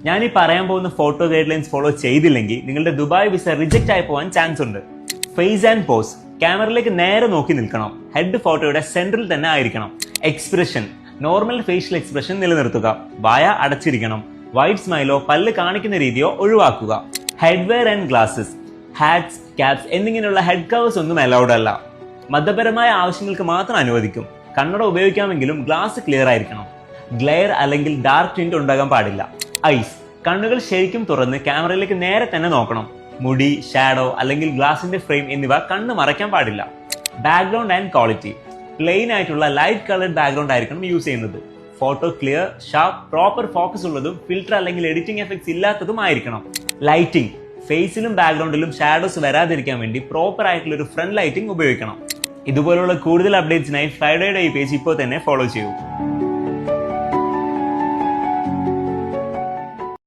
ഞാൻ ഈ പറയാൻ പോകുന്ന ഫോട്ടോ ഗൈഡ് ലൈൻസ് ഫോളോ ചെയ്തില്ലെങ്കിൽ നിങ്ങളുടെ ദുബായ് വിസ റിജക്റ്റ് ആയി പോകാൻ ചാൻസ് ഉണ്ട്. ഫേസ് ആൻഡ് പോസ്, ക്യാമറയിലേക്ക് നേരെ നോക്കി നിൽക്കണം. ഹെഡ് ഫോട്ടോയുടെ സെന്ററിൽ തന്നെ ആയിരിക്കണം. എക്സ്പ്രഷൻ, നോർമൽ ഫേഷ്യൽ എക്സ്പ്രഷൻ നിലനിർത്തുക. വായ അടച്ചിരിക്കണം. വൈഡ് സ്മൈലോ പല്ല് കാണിക്കുന്ന രീതിയോ ഒഴിവാക്കുക. Head wear and glasses, hats, caps എന്നിങ്ങനെയുള്ള ഹെഡ് കവേഴ്സ് ഒന്നും അലൗഡ് അല്ല. മതപരമായ ആവശ്യങ്ങൾക്ക് മാത്രം അനുവദിക്കും. കണ്ണട ഉപയോഗിക്കാമെങ്കിലും ഗ്ലാസ് ക്ലിയർ ആയിരിക്കണം. ഗ്ലെയർ അല്ലെങ്കിൽ ഡാർക്ക് ടിന്റ് ഉണ്ടാകാൻ പാടില്ല. ഐസ്, കണ്ണുകൾ ശരിക്കും തുറന്ന് ക്യാമറയിലേക്ക് നേരെ തന്നെ നോക്കണം. മുടി, ഷാഡോ അല്ലെങ്കിൽ ഗ്ലാസിന്റെ ഫ്രെയിം എന്നിവ കണ്ണ് മറയ്ക്കാൻ പാടില്ല. ബാക്ക്ഗ്രൗണ്ട് ആൻഡ് ക്വാളിറ്റി, പ്ലെയിൻ ആയിട്ടുള്ള ലൈറ്റ് കളർഡ് ബാക്ക്ഗ്രൗണ്ട് ആയിരിക്കണം യൂസ് ചെയ്യുന്നത്. Photo clear, sharp, proper focus ഉള്ളതും ഫിൽറ്റർ അല്ലെങ്കിൽ എഡിറ്റിംഗ് എഫക്ട്സ് ഇല്ലാത്തതും ആയിരിക്കണം. ലൈറ്റിംഗ്, ഫേസിലും ബാക്ക്ഗ്രൗണ്ടിലും ഷാഡോസ് വരാതിരിക്കാൻ വേണ്ടി പ്രോപ്പർ ആയിട്ടുള്ള ഒരു ഫ്രണ്ട് ലൈറ്റിംഗ് ഉപയോഗിക്കണം. ഇതുപോലുള്ള കൂടുതൽ അപ്ഡേറ്റ്സിനായി ഫ്രൈഡേയുടെ ഈ പേജ് ഇപ്പോൾ തന്നെ ഫോളോ ചെയ്യൂ.